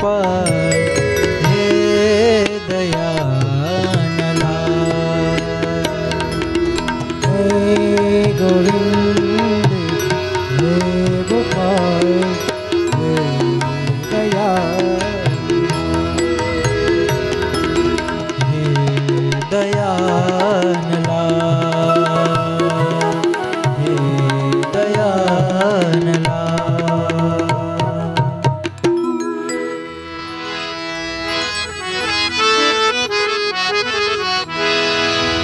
गोपाल हे दयानला हे गोविंद हे गोपाल हे दयानला हे दयानला।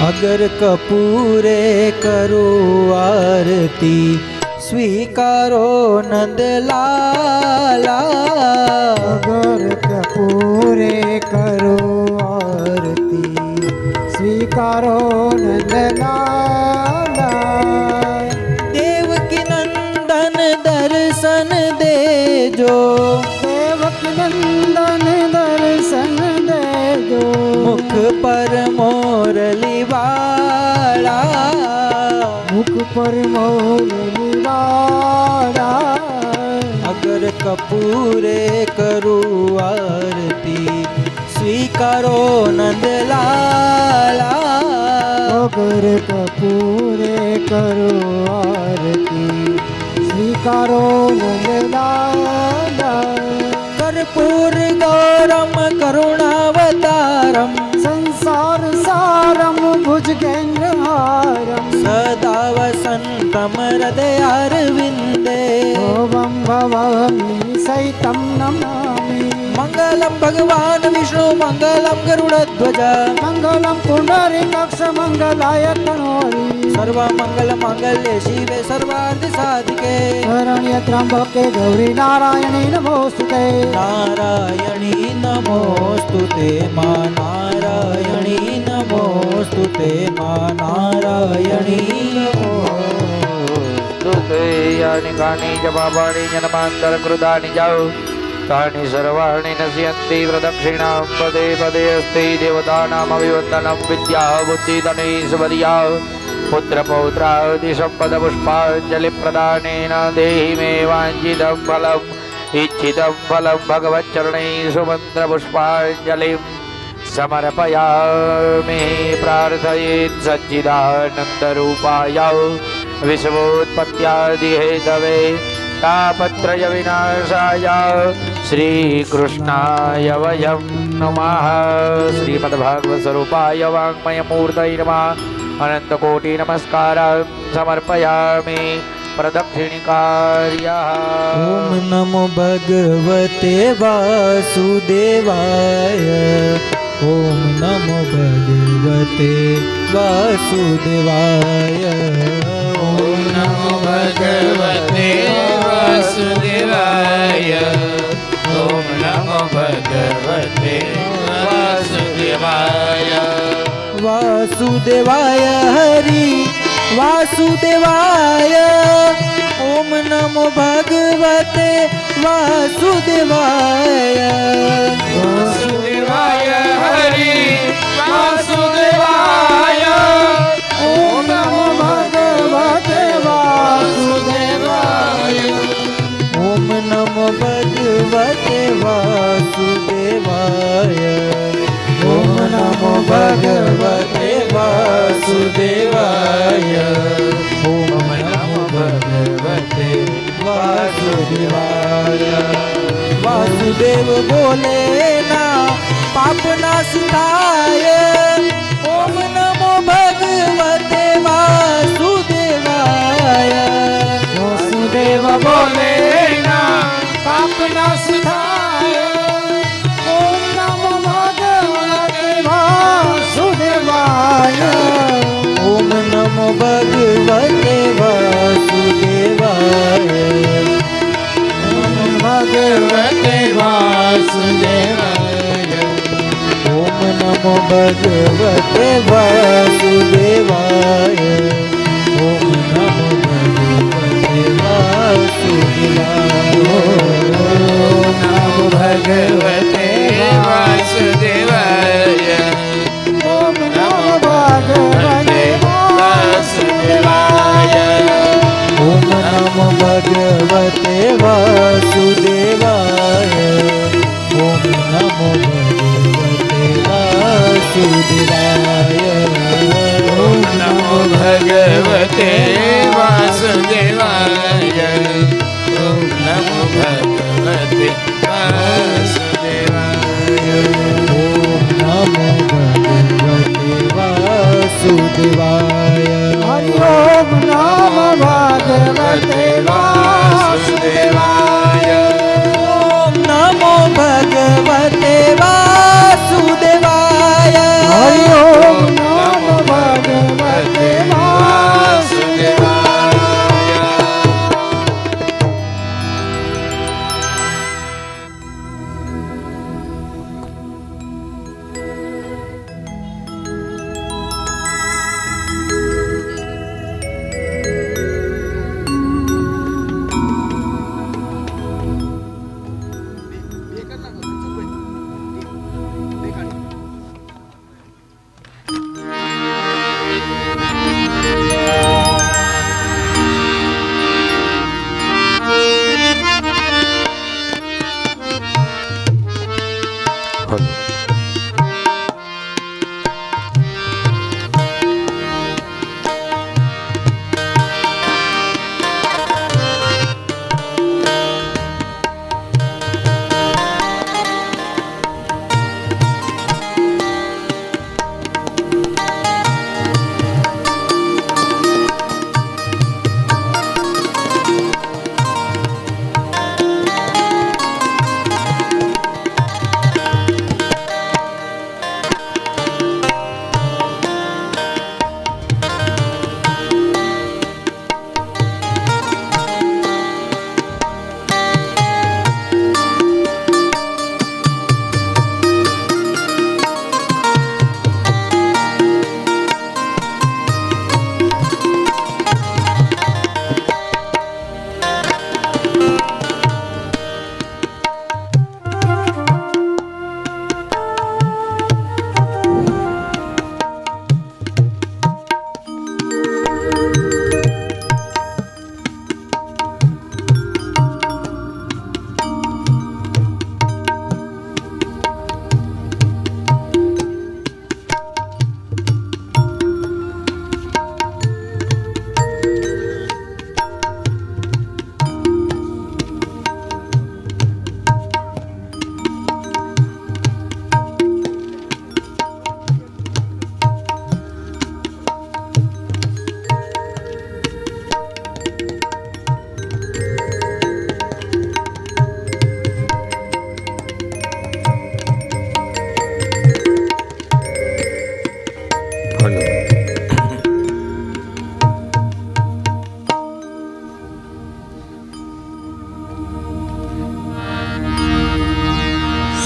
अगर कपूरे करो आरती स्वीकारो नंदलाला अगर कपूरे करो आरती स्वीकारो नंदलाला देवकी नंदन दर्शन देजो देवकी नंदन दर्शन देजो मुख पर मोरली वाला मुख पर मोरली वाला अगर कपूरे करू आरती स्वीकारो नंदलाला अगर कपूरे करो आरती स्वीकारो नंदलाला कर्पूर गौरम करुणावतारम संसार सारम भुजगेन्द्रहारम सदा वसन्तं हृदयारविन्दे भवं भवामि सहितं नमामि मंगलम भगवान विष्णु मंगलम गरुड़ध्वज मंगलं पुंडरीकाक्ष मंगलाय तनोहरि सर्व मंगल मांगल्ये शिवे सर्वार्थ साधिके शरण्य त्र्यंबके गौरी नारायणी नमोस्तुते नारायणी नमोस्तुते मा नारायणी नमोस्तुते मा नारायणी नमोस्तुते यानि कानि च पापानि जन्मान्तर कृतानि जाओ तानि सर्वाणि नश्यन्ति प्रदक्षिणां पदे पदे अस्ति देवतानाम् अभिवन्दनं विद्या बुद्धिधनेश्वर्या पुत्रपौत्रादि सम्पदपुष्पाञ्जलिप्रदानेन देहि मे वाञ्छितं फलम् इच्छितं फलं भगवच्चरणैः सुमन्त्रपुष्पाञ्जलिं समर्पयामि प्रार्थयेत् सच्चिदानन्दरूपाय विश्वोत्पत्त्यादिहेतवे तापत्रय विनाशाय श्रीकृष्णाय वयं नमः। श्रीमद्भागवत स्वरूपाय वाङ्मयमूर्तये नमः। अनन्तकोटि नमस्कारं समर्पयामि प्रदक्षिणकार्यः। ॐ नमो भगवते वासुदेवाय ॐ नमो भगवते वासुदेवाय ॐ नमो भगवते वासुदेवाय ॐ नमो भगवते वासुदेवाय वासुदेवाय हरि वासुदेवाय ॐ नमो भगवते वासुदेवाय वासुदेवाय हरि वासुदेवाय ॐ नमो भगवते वासुदेवाय ॐ नमो भगवते वासुदेवाय ॐ नमो भगवते वासुदेवाय ॐ नमो भगवते वासुदेवाय। वासुदेव बोले ना पाप नाशनाय ॐ नमो भगवते वासुदेवाय। वासुदेव बोले ना पाप नाशनाय ॐ नमो भगवते वासुदेवाय ॐ नमो भगवते वासुदेवाय भगवते वासुदेवाय ॐ नमो भगवते वासुदेवाय ॐ नमो भगवते वासुदेवाय नमो भगवते वासुदेवाय ॐ नमो भगवते वासुदेवाय ॐ नमो भगवते वासुदेवाय ॐ नमो भगवते वासुदेवाय ओम नमो भगवते वासुदेवाय ओम नमो भगवते वासुदेवाय हरि ओम नमो भगवते वासुदेवाय ओम नमो भगवते वासुदेवाय हरि ओम नमो भगवते वासुदेवाय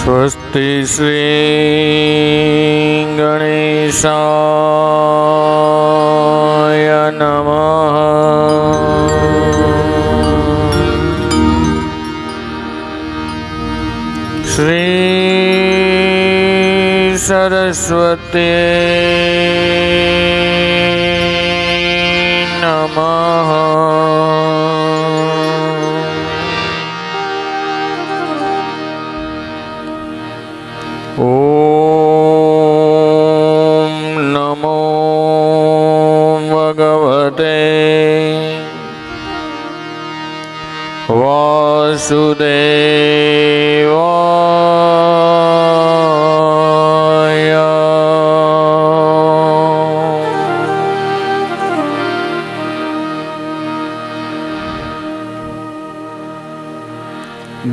स्वस्ति श्री गणेशाय नमः। श्री सरस्वती नमः। ओम नमो भगवते वासुदेवाय।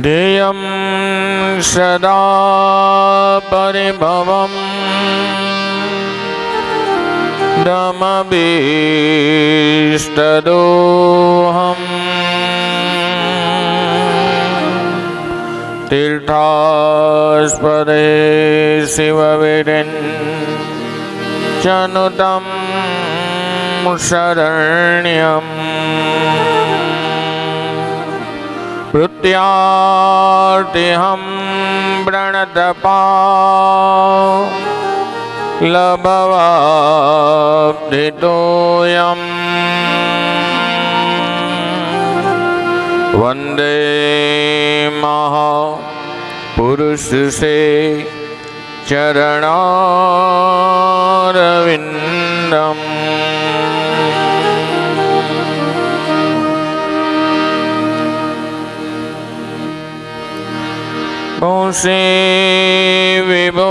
ध्येयं सदा परिभवम् दमभीष्टदोहम् तीर्थास्पदे शिवविरिञ्चनुतं शरण्यम् प्रत्यार्तिहं प्रणतपा लभवाब्धितोऽयम् वन्दे पुरुष से चरणारविंदम। पुंसी विभूषित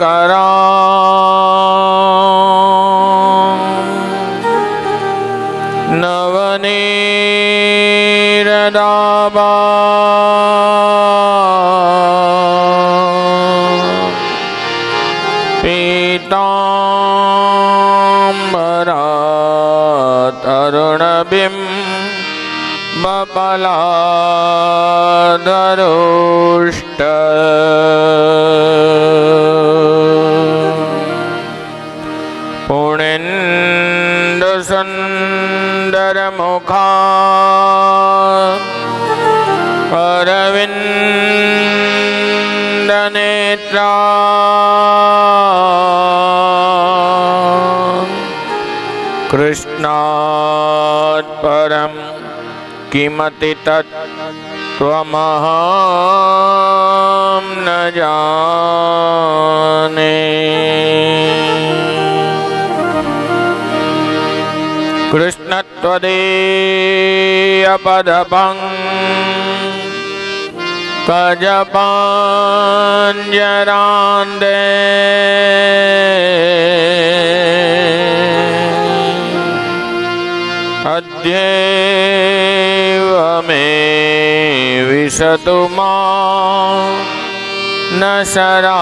करा नवनीरदाबा पीताम्बरा तरुणबिम्बफलाधरोष्ट पुण्यन्दुसुन्दरमुखा अरविन्दनेत्रा कृष्णात् परं किमति तत् त्वमहं न जाने। कृष्ण त्वदीयपदपं कजपाञ्जरान्दे अद्यैव मे विशतु मां न शराजहंस।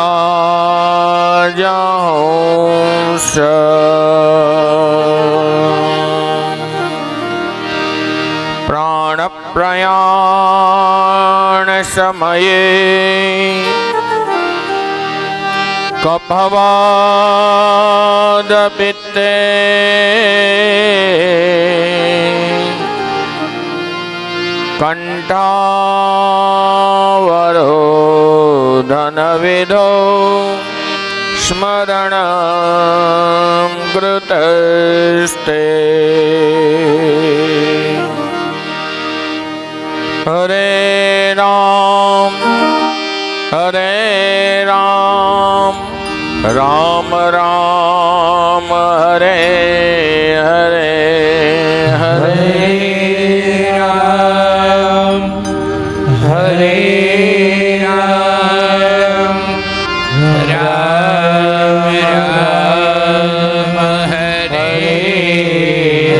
प्राणप्रयाण समये कफवादपित्ते कंठावरोधनविधौ स्मरणं कृतस्ते। हरे राम राम राम हरे हरे, हरे राम हरे राम राम राम हरे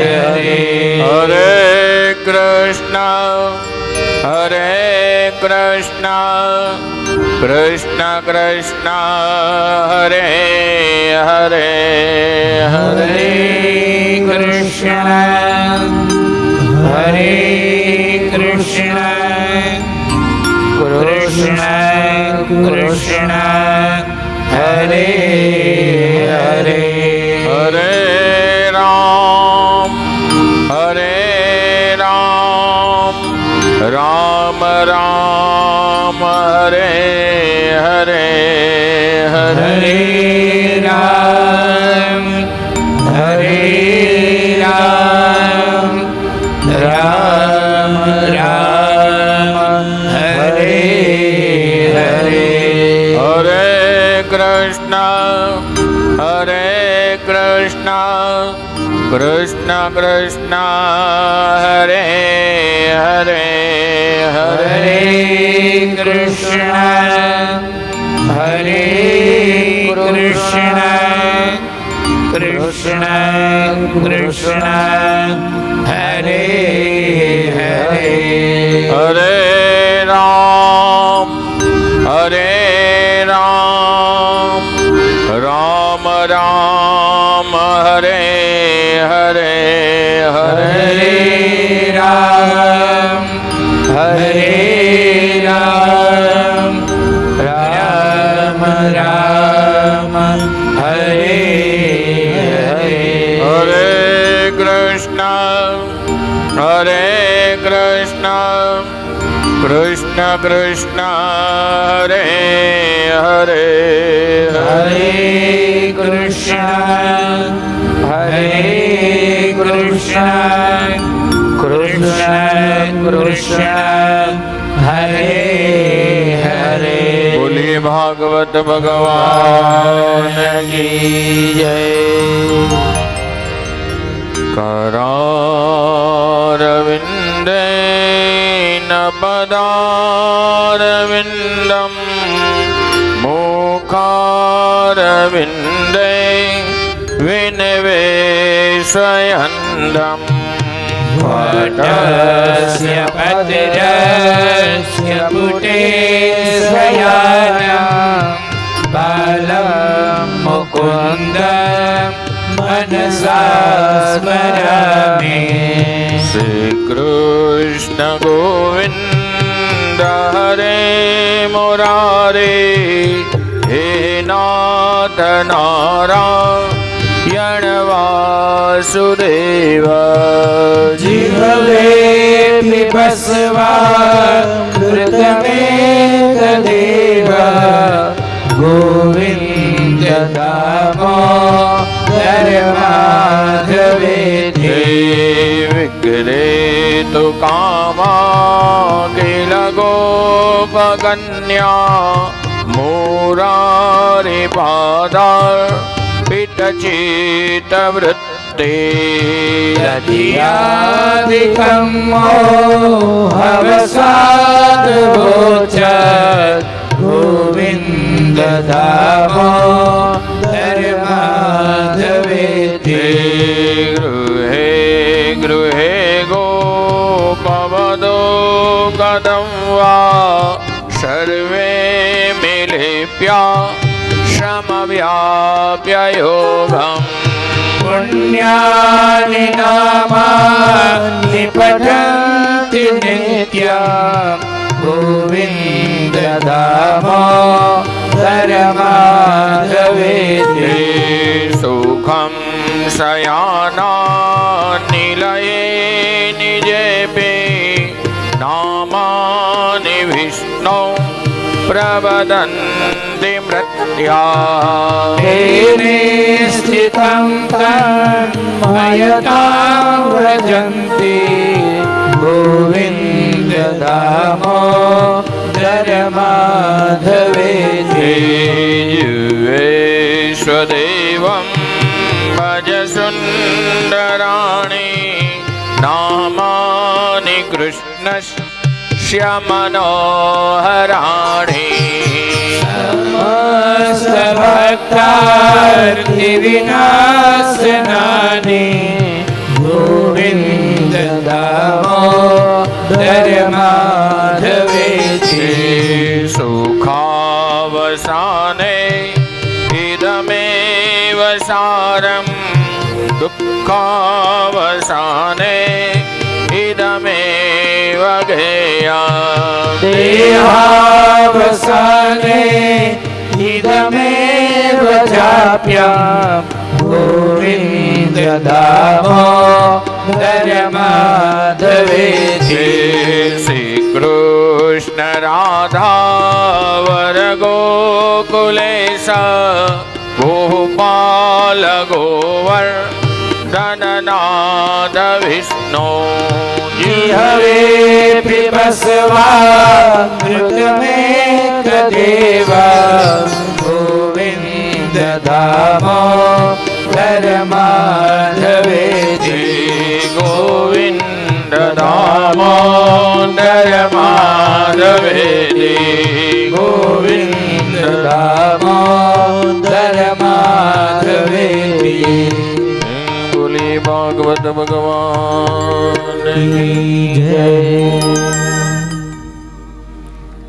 हरे। हरे कृष्ण कृष्ण कृष्ण हरे हरे, हरे कृष्ण कृष्ण कृष्ण हरे हरे। हरे राम राम राम हरे हरे, हरे राम राम राम हरे हरे। हरे कृष्ण कृष्ण कृष्ण हरे हरे, हरे कृष्ण कृष्ण कृष्ण हरे हरे। हरे राम राम राम हरे हरे, हरे राम राम राम हरे हरे। हरे कृष्ण कृष्ण कृष्ण हरे हरे, हरे कृष्ण कृष्ण कृष्ण हरे ભાગવત ભગવાન કી જય. करारविन्देन पदारविन्दं मुखारविन्दे विनिवेशयन्तम् वटस्य पत्रस्य पुटे शयानं बालं मुकुन्दं मनसा स्मरामि. श्री कृष्ण गोविंद हरे मुरारे हे नाथ नारायण वासुदेव. जिह्वे पिबस्वामृतमेतदेव गोविन्द दामोदर माधवेति. विग्रहेतु कामा किल गोपकन्या मुरारिपादा पितचित्तवृत्ते. यदियादिकं मोहवसादगोचर गोविन्द दामोदर माधवेति. गृहे गृहे गोपवदो कदं वा सर्वे मिलिप्या श्रमव्याप्य योगम्. पुण्यानि नामानि पठन्ति नित्यं गोविन्द दामोदर माधवेति. सुखं शयाना निलये निजेपे नामानि विष्णु प्रवदन्ति मृत्या. तेने स्थितं तन्मयतां व्रजन्ति गोविन्द दामोदर माधवेति. युवेश्वदेवं भज सुन्दराणि नामानि कृष्णस्य मनोहराणि. समस्तभक्तार्तिविनाशनानि गोविन्द दामोदर माधवेति. सुखावसाने इदमेव सारं दुःखावसाने इदमेव गेयम्. देहावसाने इदमेव चाप्यं गोविन्द दामोदर माधवेति. श्रीकृष्ण राधा वर गोकुलेश गोपाल गोवर्धननाथ विष्णु. जिह्वे पिबस्वामृतमेतदेव गोविन्द दामोदर माधवेति. गोविन्द दामोदर माधवेति. गोविन्द दामोदर माधवेति. बोली भागवत भगवान की जय.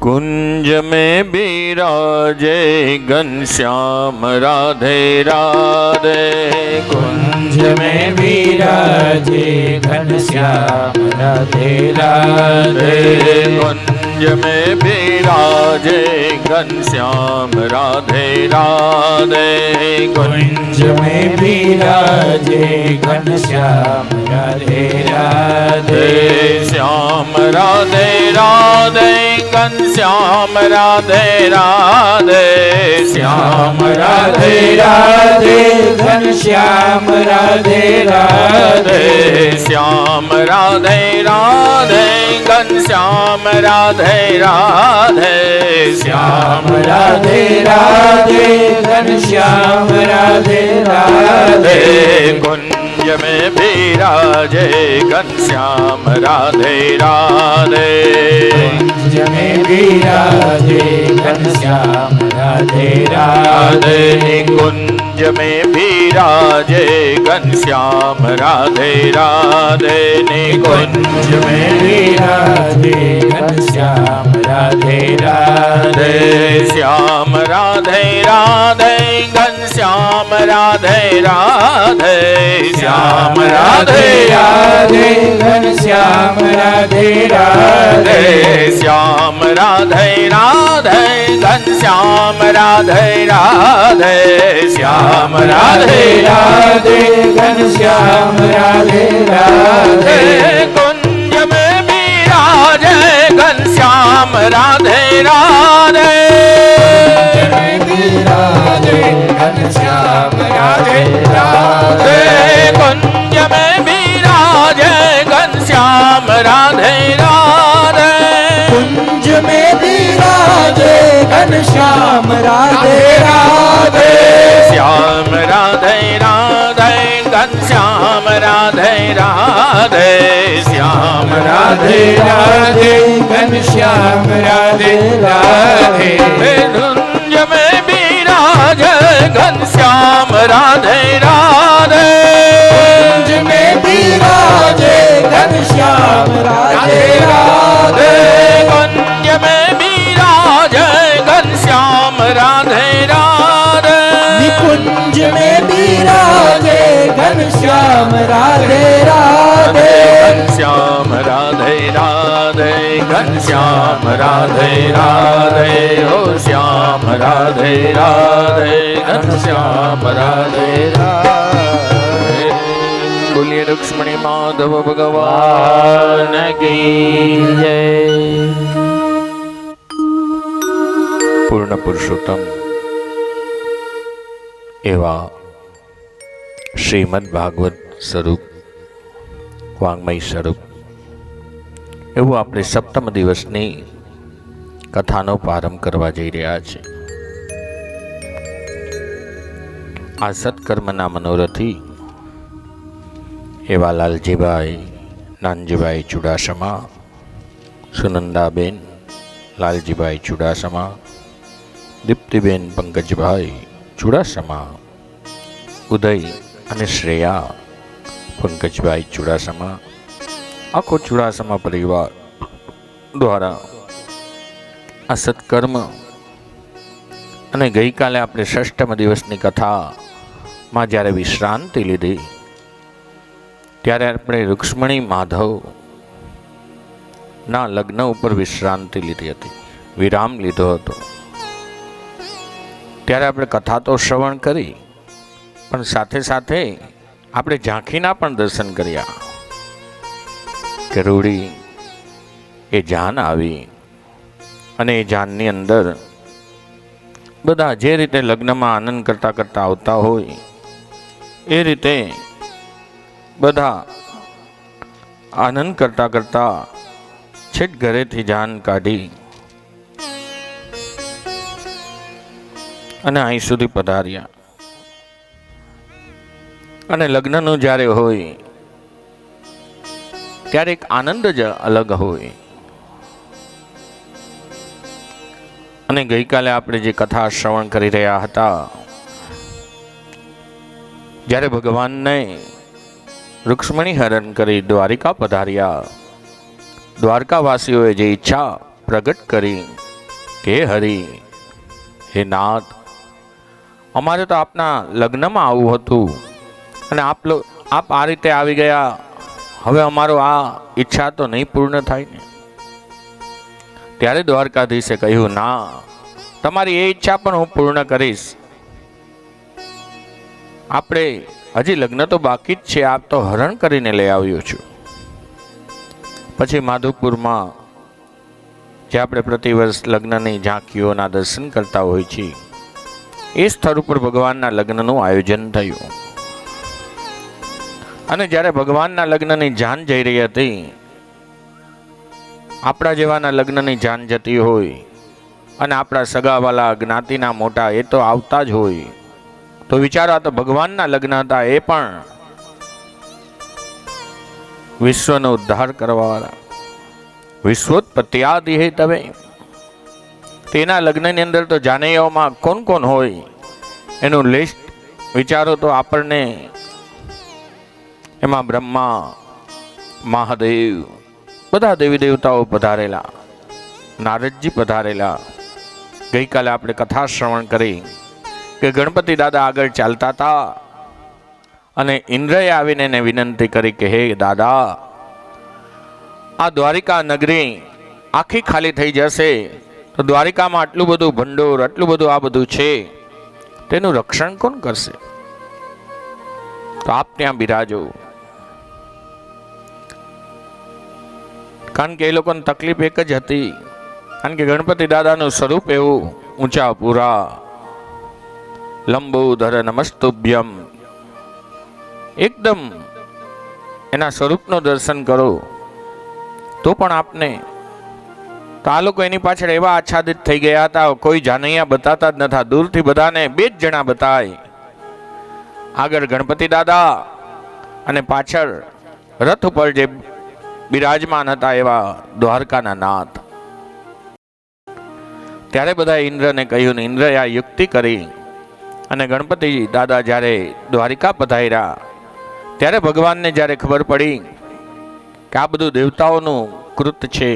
कुंज में बिराजे घनश्याम राधे राधे. कुंज में विराजे घनश्याम राधे राधे. कुंज में बिराजे घनश्याम राधे राधे. कुंज में विराजे घनश्याम राधे राधे. श्याम राधे राधे ઘનશ્યામ રાધે રાધે શ્યામ રાધે રાધે ઘનશ્યામ રાધે રાધે શ્યામ રાધે રાધે ઘનશ્યામ રાધે રાધે શ્યામ રાધે રાધે ઘનશ્યામ રાધે રાધે कुंज में विराजे घनश्याम राधे राधे कुंज में विराजे घनश्याम राधे राधे कुंज में विराजे घनश्याम राधे राधे कुंज में विराजे घनश्याम राधे राधे श्याम राधे राधे घनश्याम राधे राधे श्याम राधे राधे घनश्याम राधे राधे श्याम राधे राधे घनश्याम राधे राधे श्याम राधे राधे घनश्याम राधे राधे कुंज में विराजे घनश्याम राधे राधे विराजे घनश्याम राधे राधे कुंज में विराजे घनश्याम राधे राधे कुंज में विराजे घनश्याम राधे राधे श्याम राधे राधे घनश्याम राधे राधे श्याम राधे राधे घनश्याम राधे राधे कुंज में विराजे घनश्याम राधे राधे कुंज में विराजे घनश्याम राधे राधे कुंज में विराजे घनश्याम राधे राधे निकुंज में विराजे घनश्याम राधे राधे घनश्याम राधे राधे घनश्याम राधे राधे हो श्याम राधे राधे घनश्याम राधे राधे बोलिए रुक्ष्मणी माधव भगवान की जय। પૂર્ણ પુરુષોત્તમ એવા શ્રીમદ ભાગવત સ્વરૂપ વાંગ્મય સ્વરૂપ એવું આપણે સપ્તમ દિવસની કથાનો પ્રારંભ કરવા જઈ રહ્યા છે. આ સત્કર્મના મનોરથી એવા લાલજીભાઈ નાનજીભાઈ ચુડાસમા, સુનંદાબેન લાલજીભાઈ ચુડાસમા, દીપ્તિબેન પંકજભાઈ ચુડાસમા, ઉદય અને શ્રેયા પંકજભાઈ ચુડાસમા, આખો ચુડાસમા પરિવાર દ્વારા આ સત્કર્મ અને ગઈકાલે આપણે ષષ્ઠમ દિવસની કથામાં જ્યારે વિશ્રાંતિ લીધી ત્યારે આપણે રૂક્ષ્મણી માધવ ના લગ્ન ઉપર વિશ્રાંતિ લીધી હતી, વિરામ લીધો હતો. ત્યારે આપણે કથા તો શ્રવણ કરી, પણ સાથે સાથે આપણે ઝાંખીના પણ દર્શન કર્યા કે રૂડી એ જાન આવી અને એ જાનની અંદર બધા જે રીતે લગ્નમાં આનંદ કરતા કરતા આવતા હોય એ રીતે બધા આનંદ કરતા કરતા છેક ઘરેથી જાન કાઢી અને અહીં સુધી પધાર્યા. અને લગ્નનું જ્યારે હોય ત્યારે એક આનંદ જ અલગ હોય. અને ગઈકાલે આપણે જે કથા શ્રવણ કરી રહ્યા હતા, જ્યારે ભગવાનને રૂક્ષ્મણી હરણ કરી દ્વારિકા પધાર્યા, દ્વારકાવાસીઓએ જે ઈચ્છા પ્રગટ કરી કે હરિ, હે નાથ, અમારે તો આપના લગ્નમાં આવવું હતું અને આપ આ રીતે આવી ગયા, હવે અમારો આ ઈચ્છા તો નહીં પૂર્ણ થાય ને. ત્યારે દ્વારકાધીશે કહ્યું, ના, તમારી એ ઈચ્છા પણ હું પૂર્ણ કરીશ. આપણે હજી લગ્ન તો બાકી જ છે, આપ તો હરણ કરીને લઈ આવ્યો છું. પછી માધવપુરમાં જે આપણે પ્રતિવર્ષ લગ્નની ઝાંખીઓના દર્શન કરતા હોય છીએ, એ સ્થળ ઉપર ભગવાનના લગ્નનું આયોજન થયું. અને જ્યારે ભગવાનના લગ્નની જાન જઈ રહી હતી, આપણા જેવાના લગ્નની જાન જતી હોય અને આપણા સગાવાલા જ્ઞાતિના મોટા એ તો આવતા જ હોય, તો વિચારો આ તો ભગવાનના લગ્ન હતા, એ પણ વિશ્વનો ઉદ્ધાર કરવાવાળા વિશ્વોત્પત્યાદિ હે તવે, તેના લગ્નની અંદર તો જાનૈયાઓમાં કોણ કોણ હોય એનું લિસ્ટ વિચારો તો આપણને એમાં બ્રહ્મા, મહાદેવ, બધા દેવી દેવતાઓ પધારેલા, નારદજી પધારેલા. ગઈકાલે આપણે કથા શ્રવણ કરી કે ગણપતિ દાદા આગળ ચાલતા હતા અને ઇન્દ્રએ આવીને એને વિનંતી કરી કે હે દાદા, આ દ્વારિકા નગરી આખી ખાલી થઈ જશે તો દ્વારિકામાં આટલું બધું ભંડોળ, આટલું બધું આ બધું છે, તેનું રક્ષણ કોણ કરશે? તો આપ ત્યાં બિરાજો. કારણ કે એ લોકોની તકલીફ એક જ હતી, કારણ કે ગણપતિ દાદાનું સ્વરૂપ એવું ઊંચા પૂરા, લંબોધર નમસ્તુભ્યમ, એકદમ એના સ્વરૂપનું દર્શન કરો તો પણ આપને, તો આ લોકો એની પાછળ એવા આચ્છાદિત થઈ ગયા હતા, કોઈ જાનૈયા બતાતા જ નતા, દૂરથી બધાને બે જ જણા બતાય, આગળ ગણપતિ દાદા અને પાછળ રથ ઉપર જે બિરાજમાન હતા એવા દ્વારકાના નાથ. ત્યારે બધા ઇન્દ્રને કહ્યું, ને ઇન્દ્રએ આ યુક્તિ કરી અને ગણપતિ દાદા જ્યારે દ્વારિકા પધાર્યા ત્યારે ભગવાનને જ્યારે ખબર પડી કે આ બધું દેવતાઓનું કૃત છે,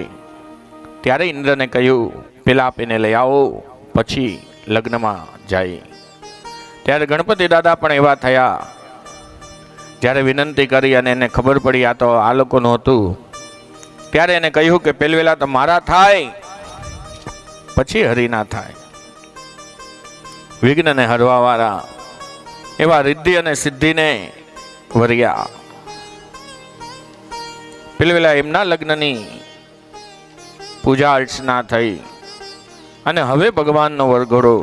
ત્યારે ઇન્દ્રને કહ્યું પેલા આપ એને લઈ આવો, પછી લગ્નમાં જાય. ત્યારે ગણપતિ દાદા પણ એવા થયા, જ્યારે વિનંતી કરી અને એને ખબર પડી આ તો આ લોકોનું હતું, ત્યારે એને કહ્યું કે પહેલા તો મારા થાય, પછી હરિના થાય. વિઘ્નને હરવા વાળા એવા રિદ્ધિ અને સિદ્ધિને વર્યા. પેલા એમના લગ્નની પૂજા અર્ચના થઈ અને હવે ભગવાનનો વરઘોડો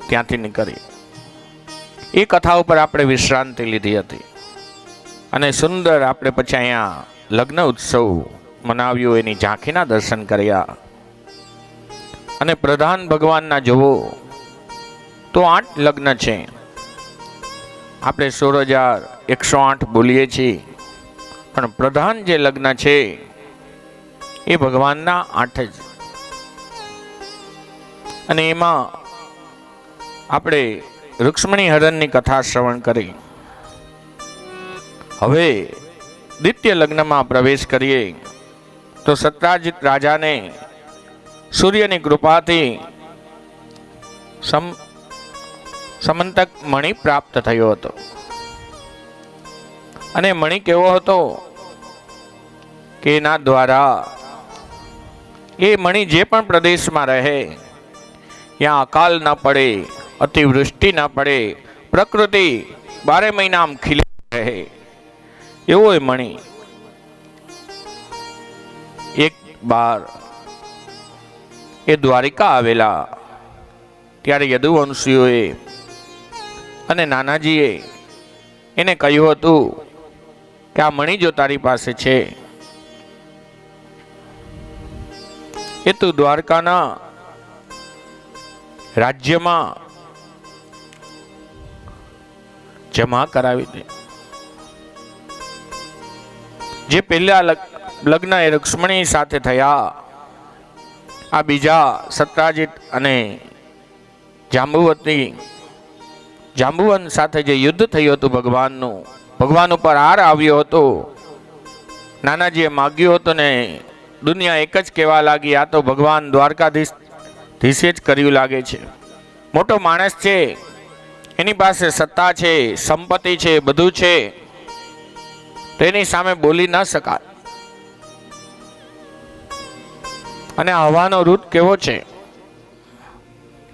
ત્યાંથી નીકળી. એ કથા ઉપર આપણે વિશ્રાંતિ લીધી હતી અને સુંદર આપણે પછી અહીંયા લગ્ન ઉત્સવ મનાવ્યો, એની ઝાંખીના દર્શન કર્યા. અને પ્રધાન ભગવાનના જુઓ તો 8 લગ્ન છે. આપણે 16,108 બોલીએ છીએ, પણ પ્રધાન જે લગ્ન છે એ ભગવાનના 8 જ. અને એમાં આપણે રૂક્ષ્મણી હરણની કથા શ્રવણ કરી. હવે દ્વિતીય લગ્નમાં પ્રવેશ કરીએ તો સત્રાજીત રાજાને સૂર્યની કૃપાથી સમંતક મણિ પ્રાપ્ત થયો હતો. અને મણિ કેવો હતો કે એના દ્વારા એ મણિ જે પણ પ્રદેશમાં રહે ત્યાં અકાલ ન પડે, અતિવૃષ્ટિ ન પડે, પ્રકૃતિ 12 મહિના આમ ખીલી રહે એવો એ મણિ. એક બાર એ દ્વારિકા આવેલા ત્યારે યદુવંશીઓએ અને નાનાજીએ એને કહ્યું હતું કે આ મણિ જો તારી પાસે છે એ તું દ્વારકાના રાજ્યમાં જમા કરાવી દે. જે પહેલા લગ્ન એ રૂક્ષ્મણી સાથે થયા, આ બીજા સત્રાજીત અને જાંબુવન સાથે જે યુદ્ધ થયું હતું ભગવાન ઉપર હાર આવ્યો હતો, નાનાજીએ માગ્યું હતું ને દુનિયા એક જ કહેવા લાગી આ તો ભગવાન દ્વારકાધીશે જ કર્યું લાગે છે. મોટો માણસ છે, એની પાસે સત્તા છે, સંપત્તિ છે, બધું છે, તેની સામે બોલી ન શકાય. અને હવાનો રૂટ કેવો છે,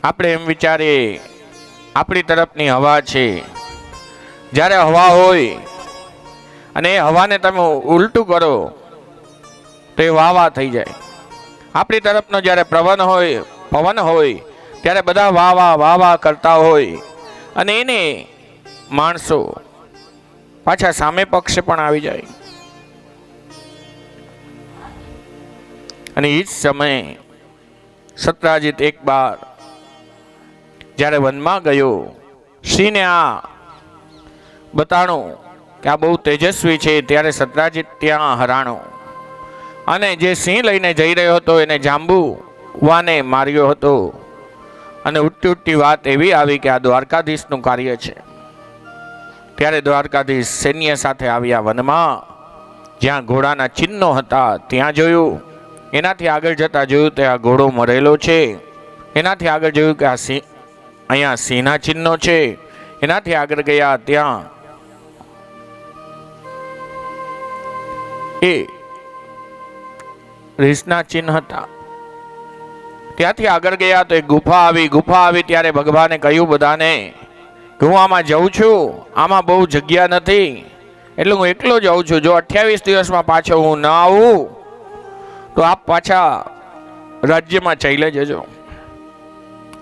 આપણે એમ વિચારીએ આપણી તરફની હવા છે, જ્યારે હવા હોય અને એ હવાને તમે ઉલટું કરો તો એ વાવા થઈ જાય. આપણી તરફનો જ્યારે પવન હોય ત્યારે બધા વાહ વાહ વાહ વાહ કરતા હોય અને એને માણસો પાછા સામે પક્ષે પણ આવી જાય. અને એ જ સમયે સત્રાજીત એક બાર જ્યારે વનમાં ગયો, સિંહને આ બતાણું કે આ બહુ તેજસ્વી છે, ત્યારે સત્રાજીત ત્યાં હરાણો અને જે સિંહ લઈને જઈ રહ્યો હતો એને જાંબુવાને માર્યો હતો. અને ઉઠતી ઉઠતી વાત એવી આવી કે આ દ્વારકાધીશનું કાર્ય છે. ત્યારે દ્વારકાધીશ સૈન્ય સાથે આવ્યા વનમાં, જ્યાં ઘોડાના ચિહ્નો હતા ત્યાં જોયું. એનાથી આગળ જતા જોયું તે આ ઘોડો મરેલો છે. એનાથી આગળ જોયું કે આ સિંહ, અહીંયા સિંહના ચિહ્નો છે. એનાથી આગળ ગયા ત્યાં એ રીસના ચિહ્ન હતા. ત્યાંથી આગળ ગયા તો એક ગુફા આવી. ત્યારે ભગવાને કહ્યું બધાને કે હું આમાં જઉં છું, આમાં બહુ જગ્યા નથી, એટલે હું એકલો જાઉં છું. જો 28 દિવસમાં પાછો હું ન આવું તો આપ પાછા રાજ્યમાં ચાલ્યા જજો.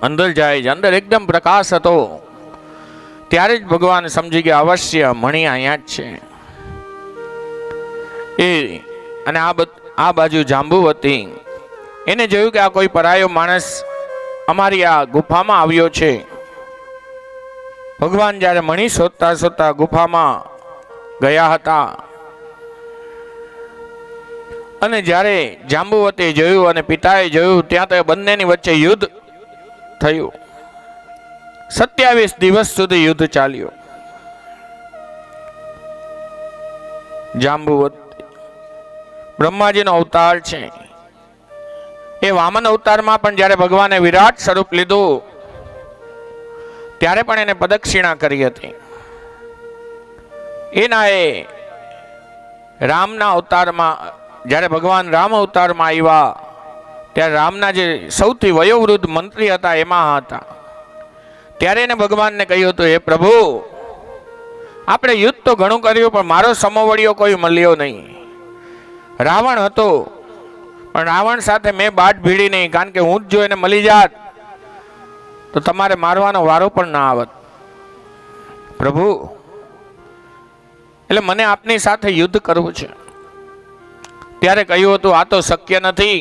અંદર જાય, અંદર એકદમ પ્રકાશ હતો. ત્યારે જ ભગવાન સમજી ગયા અવશ્ય મણી અહીંયા જ છે. એ અને આ બાજુ જાંબુવતી એને જોયું કે આ કોઈ પરાયો માણસ અમારી આ ગુફામાં આવ્યો છે. ભગવાન જ્યારે મણી શોધતા શોધતા ગુફામાં ગયા હતા અને જ્યારે જાંબુવતી જોયું અને પિતાએ જોયું, ત્યાં તો બંનેની વચ્ચે યુદ્ધ થયું. 27 દિવસ સુધી યુદ્ધ ચાલ્યું. જાંબુવતી બ્રહ્માજીનો અવતાર છે. એ વામન અવતારમાં પણ જ્યારે ભગવાને વિરાટ સ્વરૂપ લીધું ત્યારે પણ એને પ્રદક્ષિણા કરી હતી. એના એ રામના અવતારમાં જ્યારે ભગવાન રામ અવતારમાં આવ્યા ત્યારે રામના જે સૌથી વયોવૃદ્ધ મંત્રી હતા એમાં હતા. ત્યારે એને ભગવાનને કહ્યું હતું, હે પ્રભુ, આપણે યુદ્ધ તો ઘણું કર્યું પણ મારો સમોવડીયો કોઈ મળ્યો નહીં. રાવણ હતો પણ રાવણ સાથે મેં બાટ ભીડી નહીં, કારણ કે હું જ જો એને મળી જાત તો તમારે મારવાનો વારો પણ ના આવત. પ્રભુ, એટલે મને આપની સાથે યુદ્ધ કરવું છે. ત્યારે કહ્યું હતું આ તો શક્ય નથી,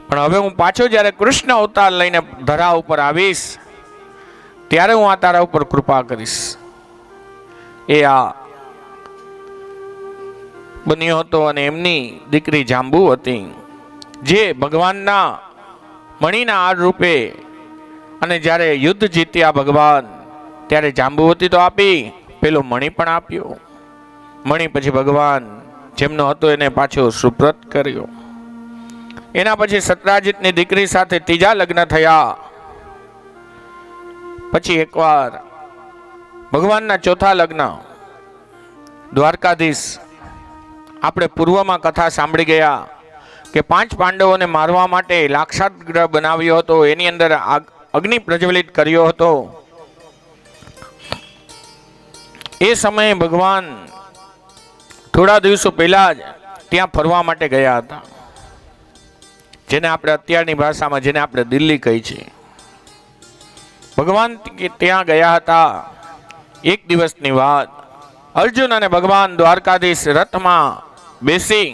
પણ હવે હું પાછો જ્યારે કૃષ્ણ અવતાર લઈને ધરા ઉપર આવીશ ત્યારે હું આ તારા ઉપર કૃપા કરીશ. એ આ બન્યો હતો અને એમની દીકરી જાંબુવતી જે ભગવાનના મણીના આ રૂપે અને જ્યારે યુદ્ધ જીત્યા ભગવાન ત્યારે જાંબુવતી તો આપી, પેલો મણી પણ આપ્યો. મણી પછી ભગવાન જેમનો હતો એને પાછો સુપ્રત કર્યો. એના પછી સત્રાજીતની દીકરી સાથે ત્રીજા લગ્ન થયા. પછી એકવાર ભગવાનના ચોથા લગ્ન દ્વારકાધીશ આપણે પૂર્વમાં કથા સાંભળી ગયા કે 5 પાંડવોને મારવા માટે લાક્ષાગ્રહ બનાવ્યો હતો. એની અંદર અગ્નિ પ્રજ્વલિત કર્યો હતો. એ સમયે ભગવાન થોડા દિવસો પહેલા જ ત્યાં ફરવા માટે ગયા હતા, જેને આપણે અત્યારની ભાષામાં જેને આપણે દિલ્હી કહી છે. ભગવાન ત્યાં ગયા હતા. એક દિવસની વાત, અર્જુન અને ભગવાન દ્વારકાધીશ રથમાં બેસી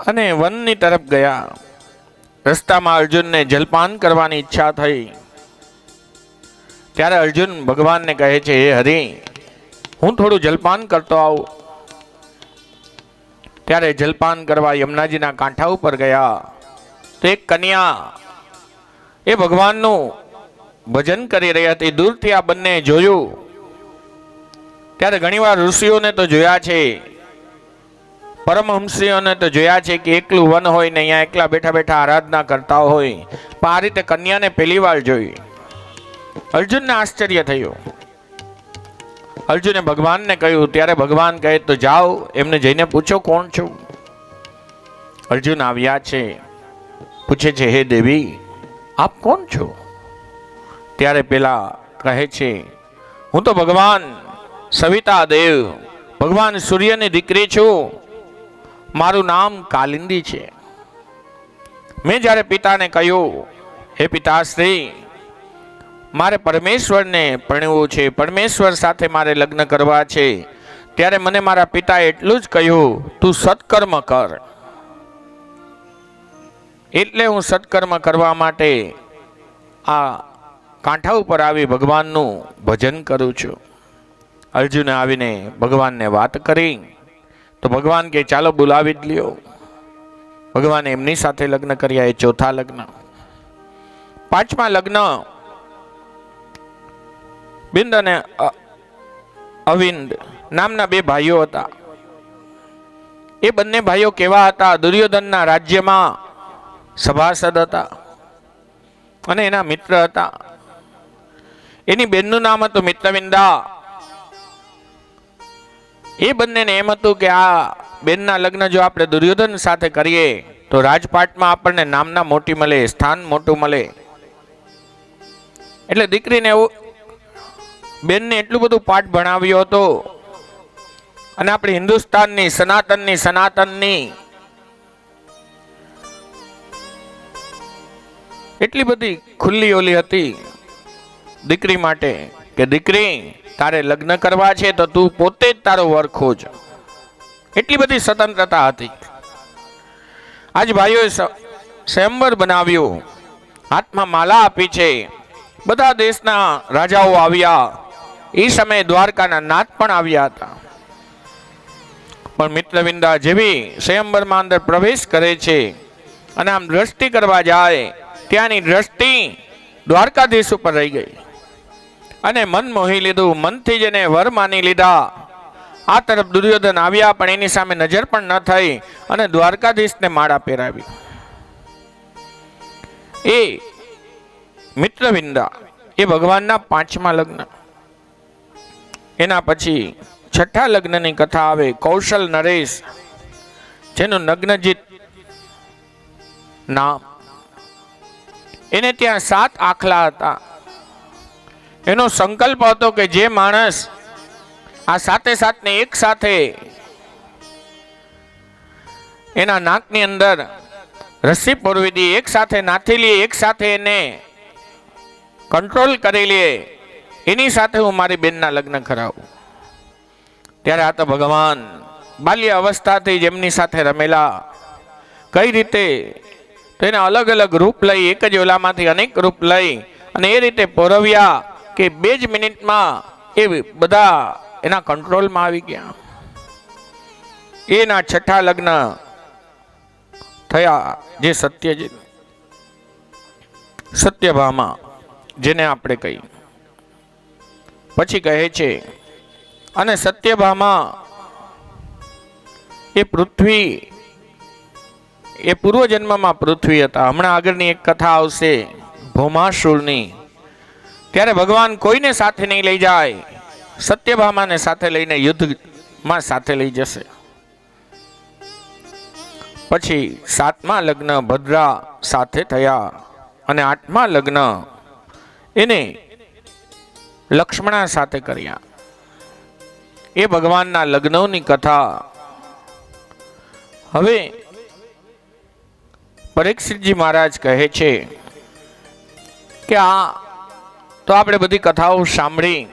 અને વનની તરફ ગયા. રસ્તામાં અર્જુનને જલપાન કરવાની ઈચ્છા થઈ. ત્યારે અર્જુન ભગવાનને કહે છે, હે હરિ, હું થોડું જલપાન કરતો આવું. ત્યારે જલપાન કરવા યમુનાજીના કાંઠા ઉપર ગયા તો એક કન્યા એ ભગવાનનું ભજન કરી રહી હતી. દૂરથી આ બંને જોયું. ત્યારે ઘણીવાર ઋષિઓને તો જોયા છે, પરમહંસીઓને તો જોયા છે કે એકલું વન હોય ને અહીંયા એકલા બેઠા બેઠા આરાધના કરતા હોય, પણ આ રીતે કન્યાને પહેલી વાર જોઈ. અર્જુનને આશ્ચર્ય થયું. અર્જુને ભગવાનને કહ્યું. ત્યારે ભગવાન કહે તો જાઓ એમને જઈને પૂછો કોણ છું. અર્જુન આવ્યા છે, પૂછે છે, હે દેવી, આપ કોણ છો? ત્યારે પેલા કહે છે, હું તો ભગવાન સવિતા દેવ, ભગવાન સૂર્યની દીકરી છું. મારું નામ કાલિંદી છે. મેં જ્યારે પિતાને કહ્યું, હે પિતાશ્રી, મારે પરમેશ્વરને પરણવું છે, પરમેશ્વર સાથે મારે લગ્ન કરવા છે, ત્યારે મને મારા પિતાએ એટલું જ કહ્યું, તું સત્કર્મ કર. એટલે હું સત્કર્મ કરવા માટે આ કાંઠા ઉપર આવી ભગવાનનું ભજન કરું છું. અર્જુને આવીને ભગવાનને વાત કરી તો ભગવાન કે ચાલો બોલાવી જ લ્યો. ભગવાને એમની સાથે લગ્ન કર્યા. એ ચોથા લગ્ન. પાંચમા લગ્ન બિંદ અને અવિંદ નામના બે ભાઈઓ હતા. એ બંને ભાઈઓ કેવા હતા? દુર્યોધનના રાજ્યમાં સભાસદ હતા અને એના મિત્ર હતા. એની બેનનું નામ હતું મિત્રવિંદા. એ બંનેને એમ હતું કે આ બેનના લગ્ન જો આપણે દુર્યોધન સાથે કરીએ તો રાજપાટમાં આપણને નામના મોટી મળે, સ્થાન મોટું મળે. એટલે દીકરીને એવું બેનને એટલું બધું પાઠ ભણાવ્યો હતો. અને આપણે હિન્દુસ્તાનની સનાતનની એટલી બધી ખુલ્લી ઓલી હતી દીકરી માટે કે દીકરી, તારે લગ્ન કરવા છે તો તું પોતે જ તારો વર ખોજ. એટલી બધી સ્વતંત્રતા હતી. આજ ભાઈઓએ સ્વયંવર બનાવ્યું, હાથમાં માલા આપી છે. બધા દેશના રાજાઓ આવ્યા. એ સમયે દ્વારકાના નાથ પણ આવ્યા હતા. પણ મિત્રવિંદા જેવી સ્વયંવરમાં અંદર પ્રવેશ કરે છે અને આમ દ્રષ્ટિ કરવા જાય, ત્યાંની દ્રષ્ટિ દ્વારકાધીશ ઉપર રહી ગઈ અને મન મોહી લીધું. મનથી જ એને વર માની લીધા. આ તરફ દુર્યોધન આવ્યા પણ એની સામે નજર પણ ન થઈ અને દ્વારકાધીશને માળા પહેરાવી. એ મિત્રવિંદા એ ભગવાનના પાંચમા લગ્ન. એના પછી છઠ્ઠા લગ્નની કથા આવે. કૌશલ નરેશ, જેનું નગ્નજીત નામ. એને ત્યાં 7 આખલા હતા. એનો સંકલ્પ હતો કે જે માણસ આ 7 ને એક સાથે એના નાકની અંદર રસ્સી પોરવી દે, એક સાથે નાથી લે, એક સાથે એને કંટ્રોલ કરી લે, એની સાથે હું મારી બેનના લગ્ન કરાવું. ત્યારે આ તો ભગવાન બાલ્ય અવસ્થાથી જેમની સાથે રમેલા, કઈ રીતે તો એને અલગ અલગ રૂપ લઈ, એક જ ઓલામાંથી અનેક રૂપ લઈ અને એ રીતે પોરવ્યા કે 2 જ મિનિટમાં એ બધા એના કંટ્રોલમાં આવી ગયા. એના છઠ્ઠા લગ્ન થયા, જે સત્યભામા જેને આપણે કહી. પછી કહે છે, અને સત્યભામા એ પૃથ્વી, એ પૂર્વજન્મમાં પૃથ્વી હતા. હમણાં આગળની એક કથા આવશે ભૌમાસુરની. ત્યારે ભગવાન કોઈને સાથે નહીં લઈ જાય, સત્યભામાને સાથે લઈને યુદ્ધમાં સાથે લઈ જશે. પછી 7મા લગ્ન ભદ્રા સાથે થયા અને 8મા લગ્ન એને લક્ષ્મણા સાથે કર્યા. એ ભગવાનના લગ્નોની કથા. હવે પરીક્ષિતજી મહારાજ કહે છે કે આ તો આપણે બધી કથાઓ સાંભળી,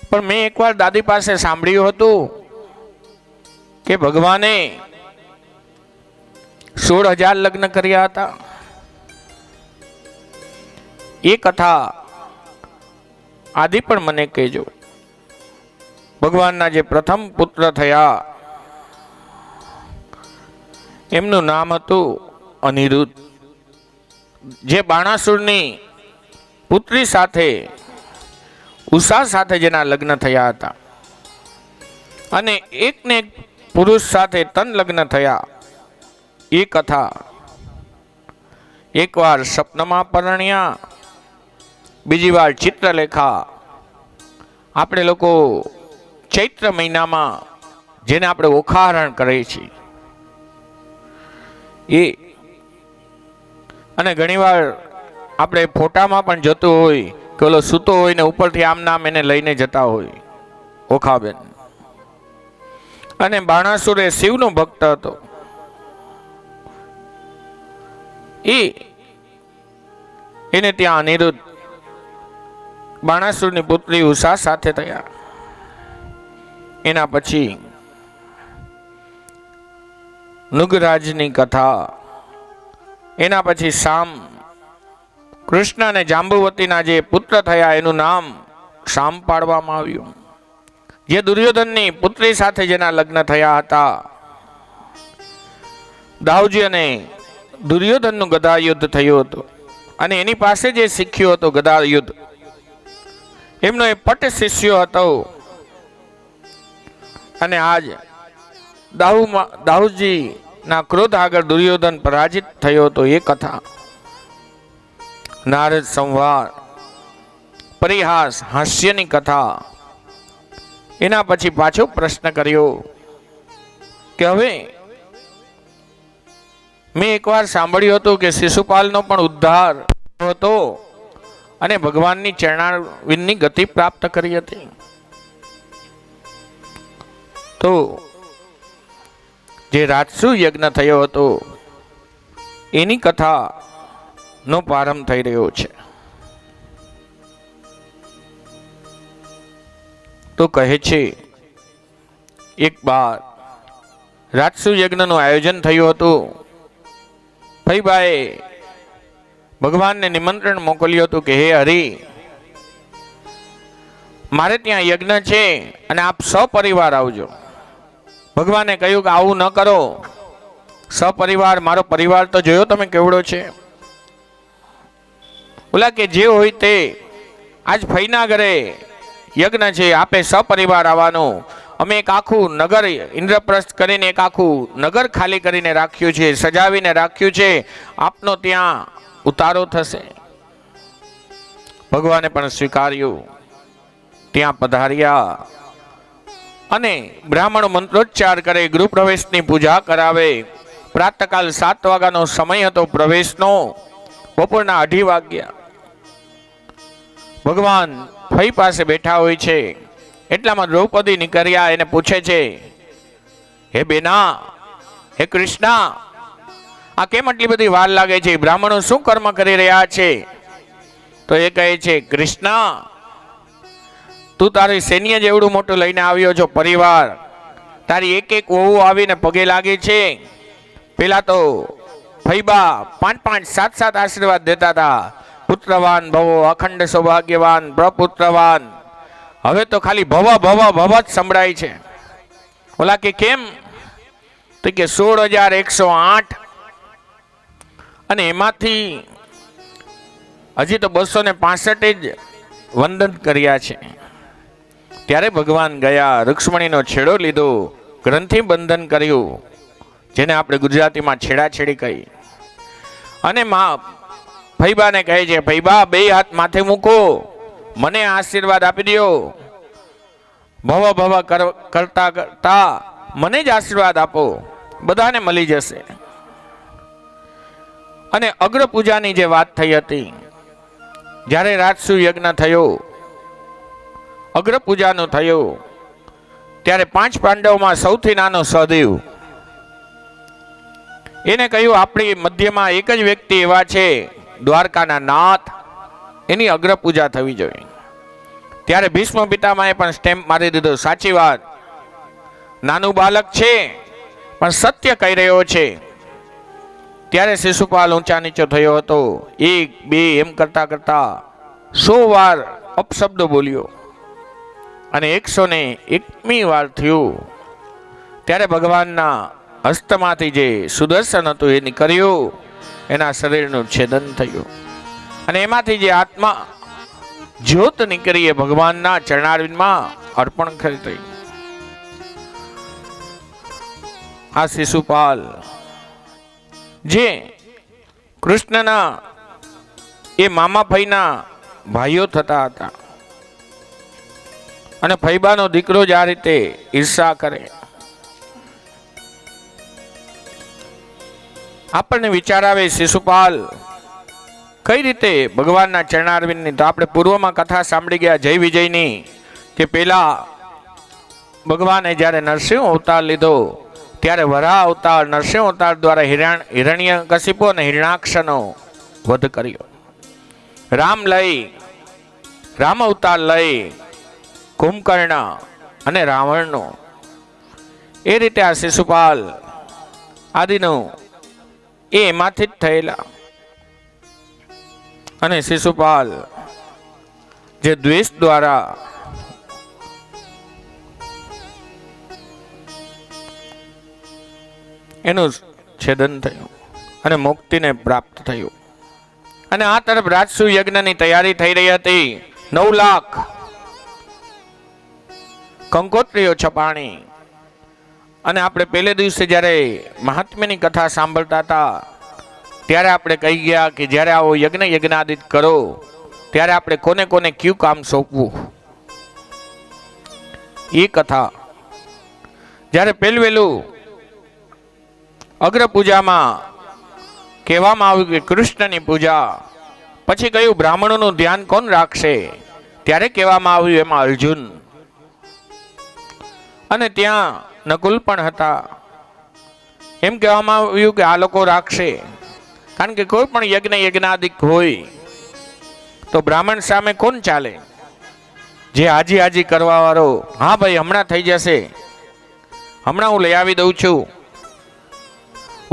પણ મેં એકવાર દાદી પાસે સાંભળ્યું હતું કે ભગવાને 16,000 લગ્ન કર્યા હતા. એ કથા આદિ પણ મને કહેજો. ભગવાનના જે પ્રથમ પુત્ર થયા એમનું નામ હતું અનિરુદ્ધ, જે બાણાસુરની પુત્રી સાથે, ઉષા સાથે જેના લગ્ન થયા હતા. અને એકને એક પુરુષ સાથે 3 લગ્ન થયા. એ કથા એકવાર સ્વપ્નમાં પરણ્યા, બીજી વાર ચિત્રલેખા. આપણે લોકો ચૈત્ર મહિનામાં જેને આપણે ઓખારણ કરીએ છીએ એ, અને ઘણીવાર આપણે ફોટામાં પણ જતું હોય કે ઓલો સૂતો હોય ને ઉપરથી આમ નામ એને લઈને જતા હોય ઓખાબેન. અને બાણાસુર એ શિવનો ભક્ત હતો. એને ત્યાં અનિરુદ્ધ બાણાસુરની પુત્રી ઉષા સાથે થયા. એના પછી નુગરાજની કથા, એના પછી શામ, કૃષ્ણ અને જાંબુવતીના જે પુત્ર થયા એનું નામ શામ પાડવામાં આવ્યું. જે દુર્યોધનની પુત્રી સાથે જેના લગ્ન થયા હતા, દાઉજી અને દુર્યોધનનું ગદા યુદ્ધ થયું હતું અને એની પાસે જે શીખ્યો હતો ગદા યુદ્ધ, એમનો એ પટ શિષ્યો હતો. અને આજ દાઉજી ના ક્રોધ આગળ દુર્યોધન પરાજિત થયો હતો. એ કથા, નારદ સંવાદ, પરિહાસ, હાસ્યની કથા. એના પછી પાછો પ્રશ્ન કર્યો કે હવે મેં એકવાર સાંભળ્યું હતું કે શિશુપાલનો પણ ઉદ્ધાર હતો અને ભગવાનની ચરણારવિંદની ગતિ પ્રાપ્ત કરી હતી. તો જે રાજસુ યજ્ઞ થયો હતો એની કથા નો પ્રારંભ થઈ રહ્યો છે. તો કહે છે એક બાર રાજસુ યજ્ઞનું આયોજન થયું હતું. ફઈબાએ ભગવાનને નિમંત્રણ મોકલ્યું હતું કે હે હરિ, મારે ત્યાં યજ્ઞ છે અને આપ સપરિવાર આવજો. ભગવાને કહ્યું કે આવું ન કરો, સપરિવાર, મારો પરિવાર તો જોયો તમે કેવડો છે. બોલા કે જે હોય તે, આજ ફઈના ઘરે યજ્ઞ છે, આપે સપરિવાર આવવાનું. અમે એક આખું નગર ઇન્દ્રપ્રસ્થ કરીને એક આખું નગર ખાલી કરીને રાખ્યું છે, સજાવીને રાખ્યું છે, આપનો ત્યાં ઉતારો થશે. ભગવાને પણ સ્વીકાર્યું. ત્યાં પધાર્યા અને બ્રાહ્મણો મંત્રોચ્ચાર કરે, ગૃહ પ્રવેશની પૂજા કરાવે. પ્રાતકાલ 7 વાગ્યાનો સમય હતો પ્રવેશનો, બપોરના 2:30 વાગ્યા. ભગવાન ફઈ પાસે બેઠા હોય છે. એટલામાં દ્રૌપદી નીકળ્યા. એને પૂછે છે, હે બેના, હે કૃષ્ણ, આ કેમ આટલી બધી વાર લાગે છે? બ્રાહ્મણો શું કર્મ કરી રહ્યા છે? તો એ કહે છે, કૃષ્ણ, તું તારી સૈન્ય જેવડું મોટું લઈને આવ્યો છો પરિવાર. તારી એક એક વહુ આવીને પગે લાગે છે. પેલા તો ફઈબા 5-5, 7-7 આશીર્વાદ દેતા હતા. પુત્રવાન ભવો, અખંડ સૌભાગ્યવાન, પ્રપુત્રવાન. હવે તો ખાલી ભવ ભવ ભવ જ સંભળાય છે. ઓલા કે કેમ? તો કે 16,108 અને એમાંથી હજી તો 265 જ વંદન કર્યા છે. ત્યારે ભગવાન ગયા, રૂક્ષ્મણીનો છેડો લીધો, ગ્રંથિ બંધન કર્યું, જેને આપણે ગુજરાતીમાં છેડાછેડી કહી. અને ફઈબાને કહે છે, ફઈબા 2 હાથ માથે મૂકો, મને આશીર્વાદ આપી દો. ભવ ભવ કરતા કરતા મને જ આશીર્વાદ આપો, બધાને મળી જશે. અને અગ્ર પૂજાની જે વાત થઈ હતી, જ્યારે રાજસુ યજ્ઞ થયો, અગ્ર પૂજાનું થયું, ત્યારે 5 પાંડવોમાં સૌથી નાનો સહદેવ, એને કહ્યું આપણી મધ્યમાં એક જ વ્યક્તિ એવા છે, દ્વારકાના નાથ, એની અગ્ર પૂજા થવી જોઈએ. ત્યારે ભીષ્મ પિતામહે પણ સ્ટેમ્પ મારી દીધો, સાચી વાત, નાનું બાળક છે પણ સત્ય કહી રહ્યો છે. ત્યારે શિશુપાલ ઊંચા નીચો થયો હતો. 1, 2 એમ કરતા કરતા 100 વાર અપશબ્દો બોલ્યો અને 101મી વાર થયું. ત્યારે ભગવાનના હસ્તમાંથી જે સુદર્શન હતું એ નીકળ્યું, એના શરીરનું છેદન થયું અને એમાંથી જે આત્મા જ્યોત નીકળી એ ભગવાનના ચરણારવિંદમાં અર્પણ કરી હતી. આ શિશુપાલ જે કૃષ્ણના એ મામા ફઈના ભાઈઓ થતા હતા અને ફઈબાનો દીકરો જ આ રીતે ઈર્ષા કરે. આપણને વિચાર આવે, શિશુપાલ કઈ રીતે ભગવાનના ચરણારવિંદની. તો આપણે પૂર્વમાં કથા સાંભળી ગયા જય વિજયની, કે પેલા ભગવાને જ્યારે નરસિંહ અવતાર લીધો ત્યારે વરાહ અવતાર નરસિંહ અવતાર દ્વારા હિરણ્યકશિપુ અને હિરણાક્ષનો વધ કર્યો. રામ અવતાર લઈ કુંભકર્ણ અને રાવણનો, એ રીતે આ શિશુપાલ આદિનો એ એમાંથી જ થયેલા. અને શિશુપાલ જે દ્વેષ દ્વારા એનું છેદન થયું અને મુક્તિને પ્રાપ્ત થયું. અને આ તરફ રાજસુ યજ્ઞની તૈયારી થઈ રહી હતી. 9 લાખ કંકોત્રીઓ છપાણી. અને આપણે પહેલે દિવસે જ્યારે મહાત્મ્યની કથા સાંભળતા હતા ત્યારે આપણે કહી ગયા કે જ્યારે આવો યજ્ઞાદિત કરો ત્યારે આપણે કોને કોને કયું કામ સોંપવું. એ કથા જ્યારે પહેલું અગ્ર પૂજામાં કહેવામાં આવ્યું કે કૃષ્ણની પૂજા, પછી કહ્યું બ્રાહ્મણોનું ધ્યાન કોણ રાખશે, ત્યારે કહેવામાં આવ્યું એમાં અર્જુન. અને ત્યાં નકુલ પણ હતા. એમ કહેવામાં આવ્યું કે આ લોકો રાખશે, કારણ કે કોઈ પણ યજ્ઞાદિક હોય તો બ્રાહ્મણ સામે કોણ ચાલે? જે હાજી કરવા વાળો, હા ભાઈ હમણાં થઈ જશે, હમણાં હું લઈ આવી દઉં છું.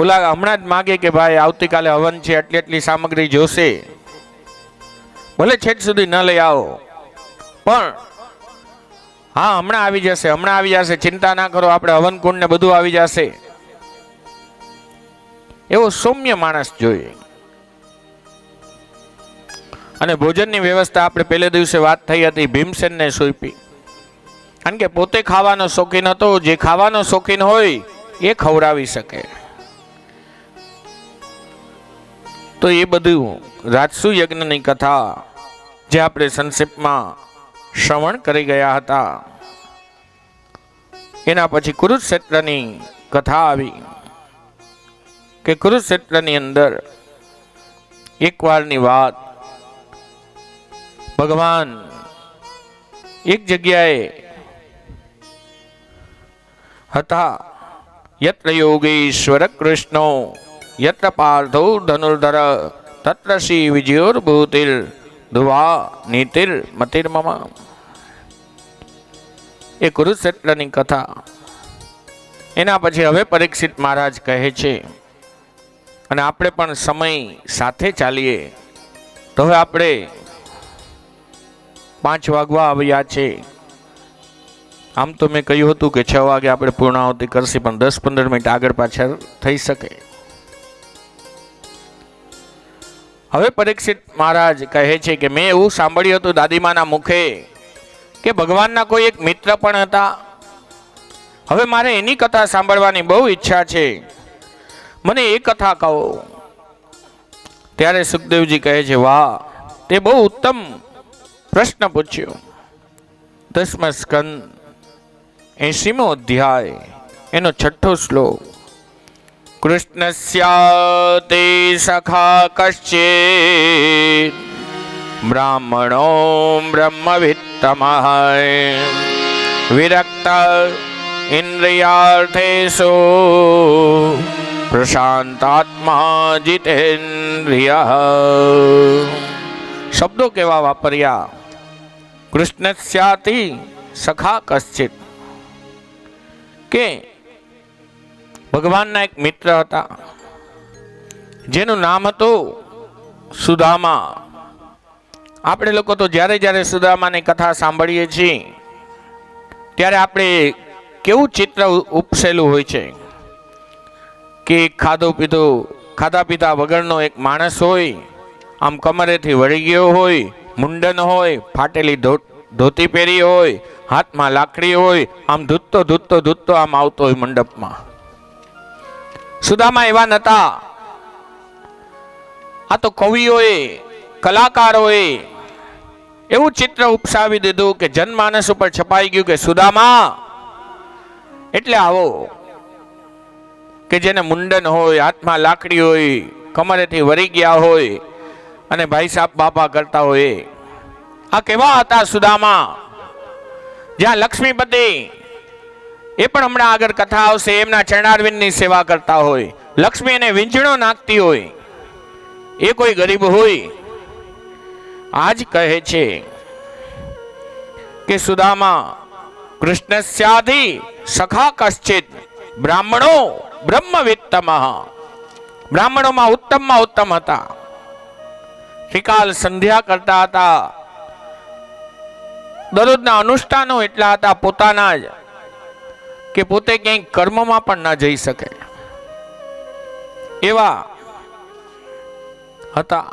ઓલા હમણાં જ માગે કે ભાઈ આવતીકાલે હવન છે, એટલી સામગ્રી જોશે, ભલે છેક સુધી ન લઈ આવો, પણ હા હમણાં આવી જશે, ચિંતા ના કરો, આપણે હવન કુંડ ને બધું આવી જશે. એવો સૌમ્ય માણસ જોઈએ. અને ભોજનની વ્યવસ્થા આપણે પહેલે દિવસે વાત થઈ હતી, ભીમસેનને સોંપી, કારણ કે પોતે ખાવાનો શોખીન હતો. જે ખાવાનો શોખીન હોય એ ખવડાવી શકે. તો એ બધું રાજસુ યજ્ઞની કથા જે આપણે સંક્ષેપમાં શ્રવણ કરી ગયા હતા. એના પછી કુરુક્ષેત્રની કથા આવી કે કુરુક્ષેત્રની અંદર એકવારની વાત, ભગવાન એક જગ્યાએ હતા. યત્ર યોગેશ્વર કૃષ્ણો યત્ર પાર્થો ધનુર્ધર તત્ર શ્રી વિજયોર્ભૂતિર ધ્રુવા નીતિર મતિર્મમ. એ કુરુક્ષેત્રની કથા. એના પછી હવે પરીક્ષિત મહારાજ કહે છે, અને આપણે પણ સમય સાથે ચાલીએ તો હવે આપણે 5 વાગવા આવ્યા છે. આમ તો મેં કહ્યું હતું કે 6 વાગે આપણે પૂર્ણાહુતિ કરશે, પણ 10-15 મિનિટ આગળ પાછળ થઈ શકે. હવે પરીક્ષિત મહારાજ કહે છે કે મેં એવું સાંભળ્યું હતું દાદીમાના મુખે કે ભગવાનના કોઈ એક મિત્ર પણ હતા. હવે મારે એની કથા સાંભળવાની બહુ ઈચ્છા છે, મને એ કથા કહો. ત્યારે સુખદેવજી કહે છે, વાહ, તે બહુ ઉત્તમ પ્રશ્ન પૂછ્યો. 10મા સ્કંદ 80મો અધ્યાય એનો 6થો શ્લોક. કૃષ્ણસ્યાતે સખા કશ્ચિત બ્રાહ્મણો બ્રહ્મવિત્તમઃ વિરક્ત ઇન્દ્રિયાર્થેષુ પ્રશાંતાત્મા જીતેન્દ્રિય. શબ્દો કેવા વાપર્યા. કૃષ્ણસ્યાતિ સખા કશ્ચિત, કે ભગવાનના એક મિત્ર હતા જેનું નામ હતું સુદામા. આપણે લોકો તો જ્યારે જ્યારે સુદામાની કથા સાંભળીએ છીએ ત્યારે આપણે કેવું ચિત્ર ઉપસેલું હોય છે કે ખાધા પીધા વગરનો એક માણસ હોય, આમ કમરેથી વળી ગયો હોય, મુંડન હોય, ફાટેલી ધોતી પહેરી હોય, હાથમાં લાકડી હોય, આમ ધૂતતો આમ આવતો હોય મંડપમાં. સુદામા એવા નતા. આ તો કવિઓએ, કલાકારોએ એવું ચિત્ર ઉપસાવી દીધું કે જનમાનસ ઉપર છપાઈ ગયું કે સુદામા એટલે આવો, કે જેને મુંડન હોય, હાથમાં લાકડી હોય, કમરેથી વરી ગયા હોય અને ભાઈ સાહેબ બાપા કરતા હોય. આ કેવા હતા સુદામા? જ્યાં લક્ષ્મીપતિ એ પણ હમણાં આગળ કથા આવશે, એમના ચરણારવિંદની સેવા કરતા હોય, લક્ષ્મી એને વીંઝણો નાખતી હોય, એ કોઈ ગરીબ હોય. આજ કહે છે કે સુદામા કૃષ્ણસ્યાધિ સખા કશ્ચિત બ્રાહ્મણો બ્રહ્મવિત્તમઃ, બ્રાહ્મણોમાં ઉત્તમમાં ઉત્તમ હતા. ત્રિકાલ સંધ્યા કરતા હતા, દરરોજના અનુષ્ઠાનો એટલા હતા પોતાના જ કે પોતે ક્યાંય કર્મમાં પણ ન જઈ શકે એવા હતા.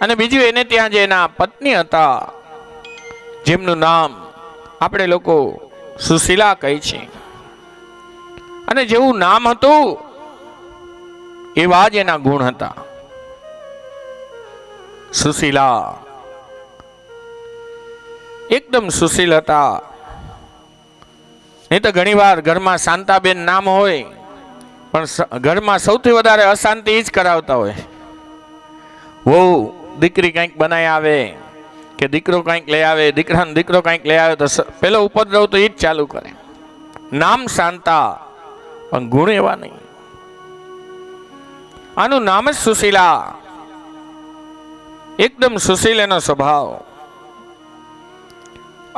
અને બીજું એને ત્યાં જે એના પત્ની હતા, જેમનું નામ આપણે લોકો સુશીલા કહી છે. અને જેવું નામ હતું એવા જ એના ગુણ હતા. સુશીલા એકદમ સુશીલ હતા. નહીં તો ઘણી વાર ઘરમાં શાંતાબેન નામ હોય પણ ઘરમાં સૌથી વધારે અશાંતિ જ કરાવતા હોય. વહુ દીકરી કંઈક બનાવી આવે કે દીકરો કંઈક લઈ આવે, દીકરાનો દીકરો કંઈક લઈ આવે તો પેલો ઉપદ્રવ તો એ જ ચાલુ કરે. નામ શાંતા પણ ગુણ એવા નહીં. આનું નામ જ સુશીલા, એકદમ સુશીલ એનો સ્વભાવ.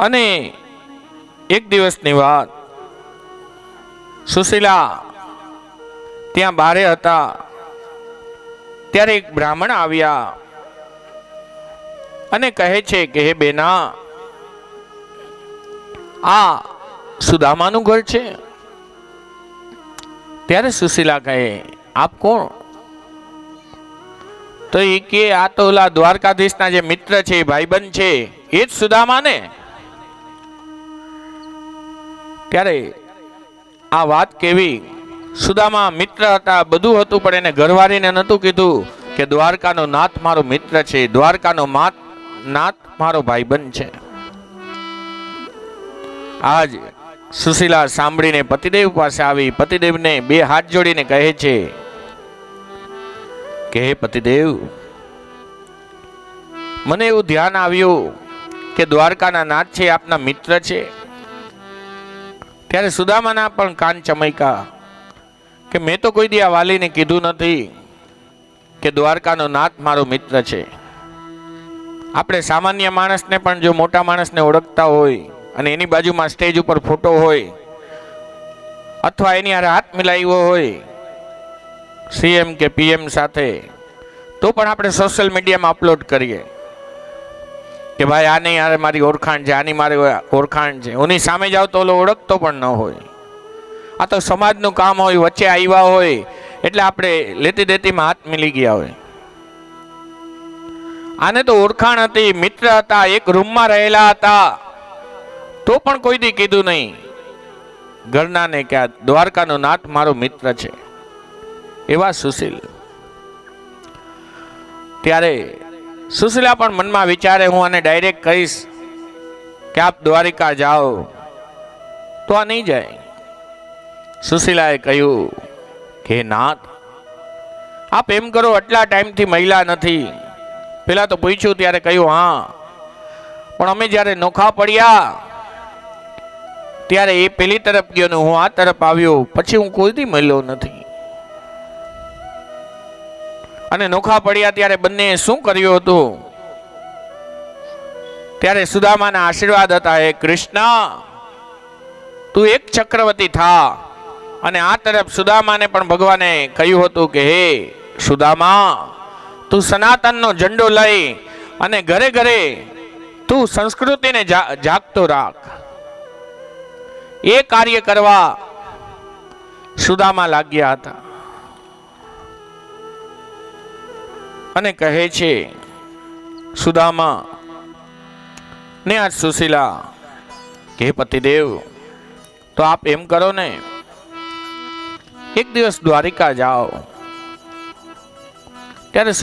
અને એક દિવસની વાત, સુશીલા ત્યાં બારે હતા ત્યારે એક બ્રાહ્મણ આવ્યા અને કહે છે કે હે બેના, આ સુદામાનું ઘર છે. ત્યારે સુશીલા કહે આપ કોણ? તો એ કે આ તો ઓલા દ્વારકાધીશના જે મિત્ર છે, ભાઈબંધ છે, એ જ સુદામા ને. ત્યારે આ વાત કેવી, સુદામા મિત્ર હતા, બધું હતું, પણ એને ઘરવાળીને નહોતું કીધું કે દ્વારકાનો નાથ મારો મિત્ર છે, દ્વારકાનો નાથ મારો ભાઈબંધ છે. આજ સુશીલા સાંભળીને પતિદેવ પાસે આવી, પતિદેવને બે હાથ જોડીને કહે છે કે હે પતિદેવ, મને એવું ધ્યાન આવ્યું કે દ્વારકાના નાથ છે, આપના મિત્ર છે. ત્યારે સુદામાના પણ કાન ચમક્યા કે મેં તો કોઈ દી આ વાલીને કીધું નથી કે દ્વારકાનો નાથ મારો મિત્ર છે. આપણે સામાન્ય માણસને પણ જો મોટા માણસને ઓળખતા હોય અને એની બાજુમાં સ્ટેજ ઉપર ફોટો હોય અથવા એની હારે હાથ મિલાવ્યો હોય સીએમ કે પીએમ સાથે, તો પણ આપણે સોશિયલ મીડિયામાં અપલોડ કરીએ કે ભાઈ આની યાર મારી ઓળખાણ છે, આની મારી ઓળખાણ છે. એની સામે જાવ તો ઓલો ઓળખતો પણ ન હોય. આ તો સમાજનું કામ હોય, વચ્ચે આવ્યા હોય એટલે આપણે લેતી દેતીમાં હાથ મિલી ગયા હોય. આને તો ઓળખાણ હતી, મિત્ર હતા, એક રૂમમાં રહેલા હતા, તો પણ કોઈ દી કીધું નહીં ઘરનાને કે આ દ્વારકાનો નાથ મારો મિત્ર છે. એવા સુશીલ. ત્યારે સુશીલા પણ મનમાં વિચારે હું આને ડાયરેક્ટ કહીશ કે આપ દ્વારિકા જાઓ, તો આ નહીં જાય. સુશીલાએ કહ્યું કે નાથ, આપ એમ કરો, આટલા ટાઈમથી મહિલા નથી. પેલા તો પૂછ્યું ત્યારે કહ્યું હા, પણ અમે જ્યારે નોખા પડ્યા ત્યારે એ પેલી તરફ ગયો ને હું આ તરફ આવ્યો, પછી હું કોઈ દી મળ્યો નથી. અને નોખા પડ્યા ત્યારે બંને શું કર્યું હતું? ત્યારે સુદામાના આશીર્વાદ હતા, હે કૃષ્ણ, તું એક ચક્રવર્તી થા. અને આ તરફ સુદામાને પણ ભગવાને કહ્યું હતું કે હે સુદામા, તું સનાતનનો ઝંડો લઈ અને ઘરે ઘરે તું સંસ્કૃતિને જાગતો રાખ. એ કાર્ય કરવા સુદામા લાગ્યા હતા. અને કહે છે સુદામા ને આજ સુશીલા કે પતિદેવ, તો આપ એમ કરો ને, એક દિવસ દ્વારિકા જાઓ. ત્યારે